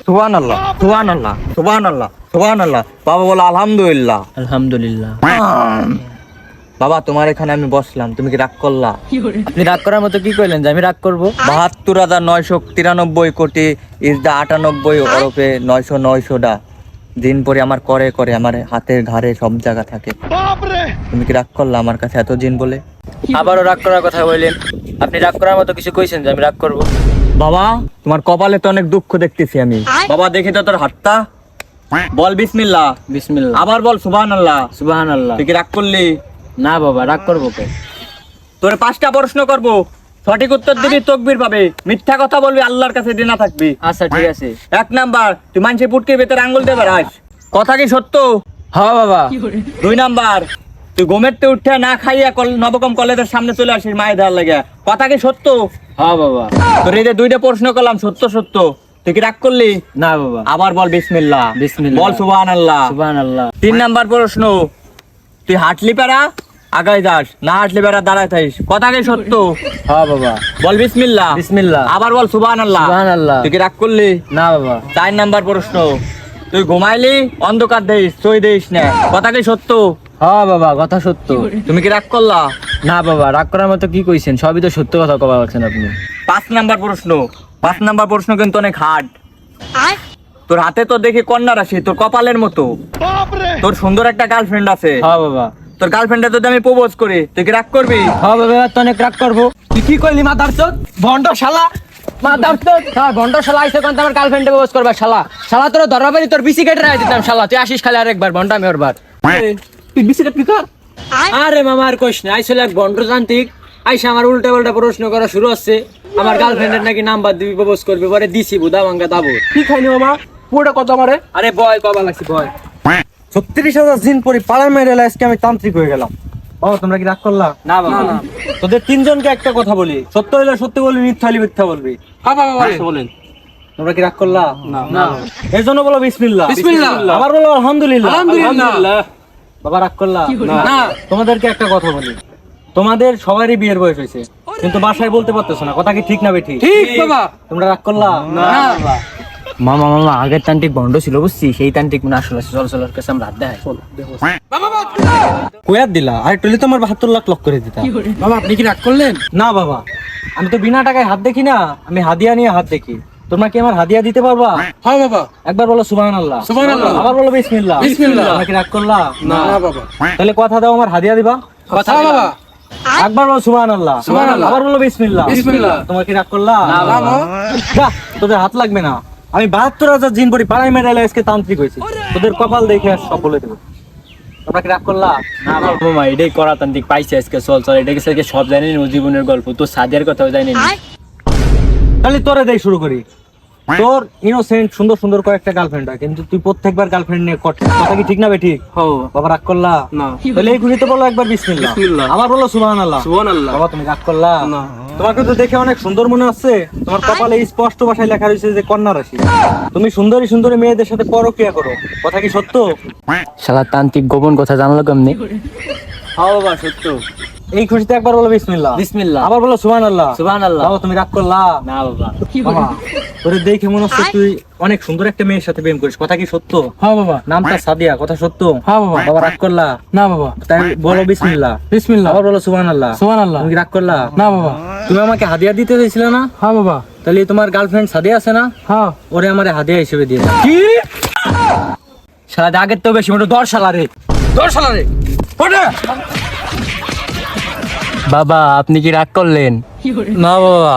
সুবহানাল্লাহ, সুবহানাল্লাহ, সুবহানাল্লাহ, সুবহানাল্লাহ। বাবা বলো আলহামদুলিল্লাহ। আলহামদুলিল্লাহ। বাবা তোমার এখানে আমি বসলাম, তুমি কি রাগ করলা? আপনি রাগ করার মতো কি কইলেন যে আমি রাগ করবো? ৭২,৯৯৩ কোটি ইজ দা ৯৮ ওরফে ৯০০টা দিন পরে আমার করে করে আমার হাতের ঘাড়ে সব জায়গা থাকে। তুমি কি রাগ করলা আমার কাছে এত দিন বলে? আবারও রাগ করার কথা বললেন। আপনি রাগ করার মতো কিছু কইছেন যে আমি রাগ করবো? বাবা তোমার কপালে তো অনেক দুঃখ দেখতেছি আমি। বাবা দেখি তো তোর হাতটা, বল বিসমিল্লাহ। বিসমিল্লাহ। আবার বল সুবহানাল্লাহ। সুবহানাল্লাহ। তুই কি রাগ করলি? না বাবা, রাগ করবো কে? তোর 5টা প্রশ্ন করব, সঠিক উত্তর দিবি তকবীর পাবে, মিথ্যা কথা বলবি আল্লাহর কাছে দিনা থাকবি। আচ্ছা ঠিক আছে। 1 নাম্বার, তুই মানুষের পুটকির ভেতরে আঙ্গুল দিয়ে বেড়াস, কথা কি সত্য? হ্যাঁ বাবা। 2 নাম্বার, তুই ঘুমেরতে উঠে না খাইয়া নবকম কলেজের সামনে চলে আসিস মায়ের ধার লাগে, কথা কি সত্য? হ্যাঁ বাবা। তোর এই যে 2টা প্রশ্ন করলাম সত্য সত্য, তুই কি রাগ করলি? না বাবা। আবার বল বিসমিল্লাহ। বিসমিল্লাহ। বল সুবহানাল্লাহ। সুবহানাল্লাহ। 3 নাম্বার প্রশ্ন, তুই হাঁটলি পারা আগায় যাস, না হাঁটলি পারা দাঁড়ায় থাকিস, কথা কি সত্য? হ্যাঁ বাবা। বল বিসমিল্লাহ। বিসমিল্লাহ। আবার বল সুবহানাল্লাহ। সুবহানাল্লাহ। তুই কি রাগ করলি? না বাবা। 4 নাম্বার প্রশ্ন, তুই ঘুমাইলি অন্ধকার দেইস সই দেইস না, কথা কি সত্য? হ্যাঁ বাবা, কথা সত্য। তুমি কি রাগ করলা? না বাবা, রাগ করার মতো কি কইছেন? সবই তো সত্য কথা কবা বলছেন আপনি। 5 নাম্বার প্রশ্ন, 5 নাম্বার প্রশ্ন কিন্তু অনেক হার্ড। তোর হাতে তো দেখি কন্যা রাশি, তোর কপালের মতো। তোর সুন্দর একটা গার্লফ্রেন্ড আছে, হ্যাঁ বাবা। তোর গার্লফ্রেন্ডে যদি আমি প্রপোজ করি তুই কি রাগ করবি? হ্যাঁ বাবা, এবার তো অনেক রাগ করবো। তুই কি কইলি মাদারচোদ? ভন্ড শালা, মাদারচোদ। হ্যাঁ, ভন্ড শালা আইছে কোন আমার গার্লফ্রেন্ডে প্রপোজ করবা? শালা শালা তোর ধরাবারি, তোর বিসি কেটে রাখি দিতাম। শালা তুই আসিস খালি আরেকবার, ভন্ড আমি ওরবার। তুই বিসি কেট কি কর? আরে মামা আর কইস না, আইছিল এক ভন্ড যান্ত্রিক, আইসা আমার উল্টা পাল্টা প্রশ্ন করা শুরু হচ্ছে। আমার গার্লফ্রেন্ডের নাকি নাম্বার দিবি, প্রপোজ করবে, পরে দিছি বুদা ভাঙ্গা দাবো। কি খাইনি মামা? পুরোটা কত আমারে? আরে বয় কবা লাগছি বয়। ৩৬,০০০ দিন পরে পাড়ার মেয়ের আজকে আমি তান্ত্রিক হয়ে গেলাম। ও তোমরা কি রাগ করলা? না বাবা। তোদের 3জনকে একটা কথা বলি, সত্য হইলে সত্য বলবি, মিথ্যা হইলে মিথ্যা বলবি। হ্যাঁ বাবা বলেন। তোমরা কি রাগ করলা? না। এর জন্য বলো বিসমিল্লাহ। বিসমিল্লাহ। আবার বলো আলহামদুলিল্লাহ। আলহামদুলিল্লাহ। বাবা রাগ করলা? না। তোমাদেরকে একটা কথা বলি, তোমাদের সবারই বিয়ের বয়স হয়েছে, কিন্তু বাসায় বলতে পারতেছো না, কথা কি ঠিক না বেঠিক? ঠিক বাবা। তোমরা রাগ করলা? না বাবা। মামা মামা আগের তান্ত্রিক ভন্ড ছিল বুঝছি, সেই তান্ত্রিক মানে আসলে চল চল কাছে আমরা হাত দেখাই। কয়ার দিলা, আর টলি তোমার ৭২ লাখ লক করে দিতা। বাবা আপনি কি রাগ করলেন? না বাবা, আমি তো বিনা টাকায় হাত দেখি না, আমি হাদিয়া নিয়ে হাত দেখি। তোমরা কি আমার হাদিয়া দিতে পারবা? হ্যাঁ বাবা। একবার বলো সুবহানাল্লাহ। সুবহানাল্লাহ। আবার বলো বিসমিল্লাহ। বিসমিল্লাহ। তোমরা কি রাগ করলা? না বাবা। তাহলে কথা দাও আমার হাদিয়া দিবা। কথা বাবা। একবার বলো সুবহানাল্লাহ। সুবহানাল্লাহ। আবার বলো বিসমিল্লাহ। বিসমিল্লাহ। তোমরা কি রাগ করলা? না বাবা। যা, তোদের হাত লাগবে না। আমি ৭২,০০০ জিন পরি পাড়ায় মেডালে আজকে তান্ত্রিক হয়েছি, তোদের কপাল দেখে আর সব বলে দেবো। তোমরা কি রাগ করলা? না বাবা, মামা এটাই করা তান্ত্রিক পাইছে আজকে, চল চল এটা গেছে সব জানি না, জীবনের গল্প তো সাদিয়ার কথাও জানি না। তাহলে তোরে দেই শুরু করি। তোর ইনোসেন্ট সুন্দর সুন্দর কয়েকটা গার্লফ্রেন্ড হয়, কিন্তু তুই প্রত্যেকবার গার্লফ্রেন্ড নিয়ে কথা কি ঠিক না বেঠিক? বাবা রাগ করলা? না। তাহলে এই খুশিতে বলো একবার বিসমিল্লাহ। বিসমিল্লাহ। আবার বলো সুবহানাল্লাহ। সুবহানাল্লাহ। বাবা তুমি রাগ করলা? না। তোমাকে তো দেখে অনেক সুন্দর মনে হচ্ছে, তোমার কপালে স্পষ্ট ভাষায় লেখা রয়েছে যে কন্যা রাশি। তুমি সুন্দরী সুন্দরী মেয়েদের সাথে পরক্রিয়া করো, কথা কি সত্য? শালা তান্ত্রিক গোপন কথা জানলো কেমনে? হ্যাঁ বাবা সত্য। এই খুশিতে একবার বলো বিসমিল্লাহ। বিসমিল্লাহ। আবার বলো সুবহানাল্লাহ। সুবহানাল্লাহ। বাবা তুমি রাগ করলা? না বাবা। বাবা তোরে দেখে মনে হচ্ছে তুই অনেক সুন্দর একটা মেয়ের সাথে প্রেম করিস, কথা কি সত্য? হ্যাঁ বাবা। নামটা সাদিয়া, কথা সত্য? হ্যাঁ বাবা। বাবা রাগ করলা? না বাবা। তাই বলো বিসমিল্লাহ। বিসমিল্লাহ। আবার বলো সুবহানাল্লাহ। সুবহানাল্লাহ। তুমি কি রাগ করলা? না বাবা। তুমি আমাকে হাদিয়া দিতে চাইছিলে না? হ্যাঁ বাবা। তাহলে তোমার গার্লফ্রেন্ড সাদিয়া আছে না? হ্যাঁ। ওরে আমারে হাদিয়া হিসেবে দিয়ে দাও। কি? শালা আগের তো বেশি মোটো 10 শালা রে। 10 শালা রে। ওঠে। বাবা আপনি কি রাগ করলেন? না বাবা,